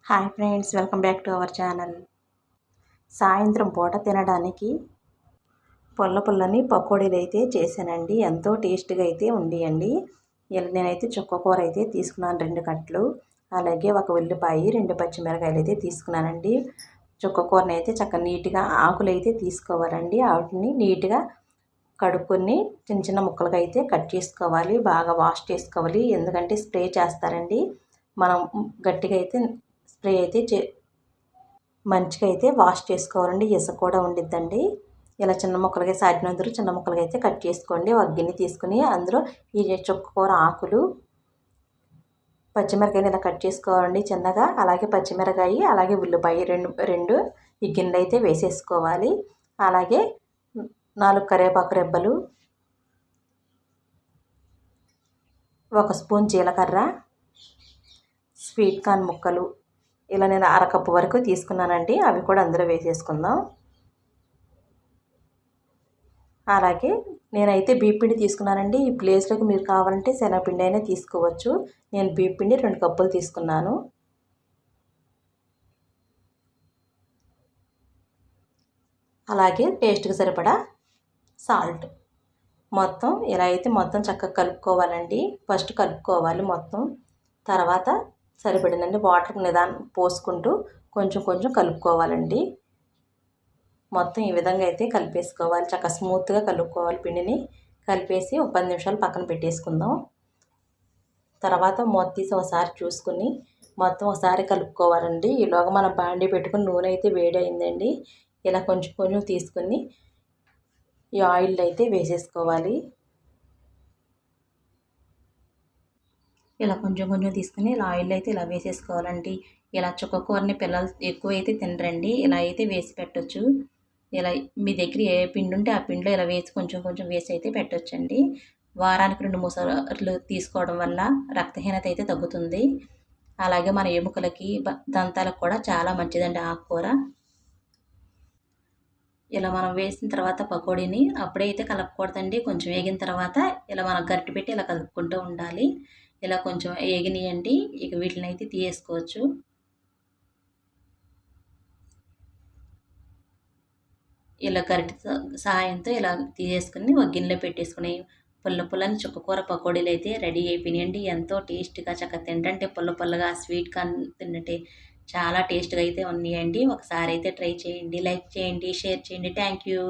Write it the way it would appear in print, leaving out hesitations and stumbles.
Hi friends, welcome back to our channel. సాయంత్రం పూట తినడానికి పుల్లని పకోడీలు అయితే చేశానండి. ఎంతో టేస్ట్గా అయితే ఉండేయండి. నేనైతే చుక్కకూర అయితే తీసుకున్నాను 2 కట్టలు. అలాగే ఒక ఉల్లిపాయ, 2 పచ్చిమిరకాయలు అయితే తీసుకున్నానండి. చుక్కకూరని అయితే చక్కగా నీట్గా ఆకులు అయితే తీసుకోవాలండి. వాటిని నీట్గా కడుక్కొని చిన్న చిన్న ముక్కలుగా అయితే కట్ చేసుకోవాలి. బాగా వాష్ చేసుకోవాలి. ఎందుకంటే స్ప్రే చేస్తారండి. మనం గట్టిగా అయితే స్ప్రే అయితే మంచిగా అయితే వాష్ చేసుకోవాలండి. ఇసుక కూడా ఉండిద్దండి. ఇలా చిన్న ముక్కలుగా సాధ్యమైనంత చిన్న ముక్కలుగా అయితే కట్ చేసుకోండి. ఒక గిన్నె తీసుకుని అందులో ఈ చుక్కకూర ఆకులు, పచ్చిమిరకాయలు ఇలా కట్ చేసుకోవాలండి చిన్నగా. అలాగే పచ్చిమిరకాయ, అలాగే ఉల్లిపాయ రెండు ఈ గిన్నెలు అయితే వేసేసుకోవాలి. అలాగే 4 కరివేపాకు రెబ్బలు, 1 స్పూన్ జీలకర్ర, స్వీట్ కార్న్ ముక్కలు ఇలా నేను అరకప్పు వరకు తీసుకున్నానండి. అవి కూడా అందులో వేసేసుకుందాం. అలాగే నేనైతే బియ్యపిండి తీసుకున్నానండి. ఈ ప్లేస్లోకి మీరు కావాలంటే శనగపిండి అయినా తీసుకోవచ్చు. నేను బియ్యపిండి 2 కప్పులు తీసుకున్నాను. అలాగే టేస్ట్కి సరిపడా సాల్ట్. మొత్తం ఇలా అయితే మొత్తం చక్కగా కలుపుకోవాలండి. ఫస్ట్ కలుపుకోవాలి మొత్తం. తర్వాత సరిపడినండి వాటర్ నిదానం పోసుకుంటూ కొంచెం కొంచెం కలుపుకోవాలండి. మొత్తం ఈ విధంగా అయితే కలిపేసుకోవాలి. చక్కగా స్మూత్గా కలుపుకోవాలి. పిండిని కలిపేసి ఒక 10 నిమిషాలు పక్కన పెట్టేసుకుందాం. తర్వాత మూత తీసి ఒకసారి చూసుకుని మొత్తం ఒకసారి కలుపుకోవాలండి. ఈలోగా మనం బాండీ పెట్టుకుని నూనె అయితే వేడి అయిందండి. ఇలా కొంచెం కొంచెం తీసుకుని ఈ ఆయిల్ అయితే వేసేసుకోవాలి. ఇలా కొంచెం కొంచెం తీసుకుని ఇలా ఆయిల్ అయితే ఇలా వేసేసుకోవాలండి. ఇలా చుక్కకూరని పిల్లలు ఎక్కువైతే తినరండి. ఇలా అయితే వేసి పెట్టొచ్చు. ఇలా మీ దగ్గర ఏ పిండి ఉంటే ఆ పిండిలో ఇలా వేసి కొంచెం కొంచెం వేసి అయితే పెట్టొచ్చండి. వారానికి 2-3 సార్లు తీసుకోవడం వల్ల రక్తహీనత అయితే తగ్గుతుంది. అలాగే మన ఎముకలకి దంతాలకు కూడా చాలా మంచిదండి ఆకుకూర. ఇలా మనం వేసిన తర్వాత పకోడీని అప్పుడే అయితే కలపకూడదండి. కొంచెం వేగిన తర్వాత ఇలా మనం గరిటె పెట్టి ఇలా కలుపుకుంటూ ఉండాలి. ఇలా కొంచెం వేగినాయండి. ఇక వీటిని అయితే తీసేసుకోవచ్చు. ఇలా గరిటె సహాయంతో ఇలా తీసేసుకుని ఒక గిన్నెలో పెట్టేసుకుని పుల్లని చుక్కకూర పకోడీలు అయితే రెడీ అయిపోయినాయండి. ఎంతో టేస్ట్గా చక్కగా తింటుంటే పుల్లగా స్వీట్ కార్న్ తిన్నట్టే చాలా టేస్ట్గా అయితే ఉన్నాయండి. ఒకసారి అయితే ట్రై చేయండి. లైక్ చేయండి, షేర్ చేయండి. Thank you.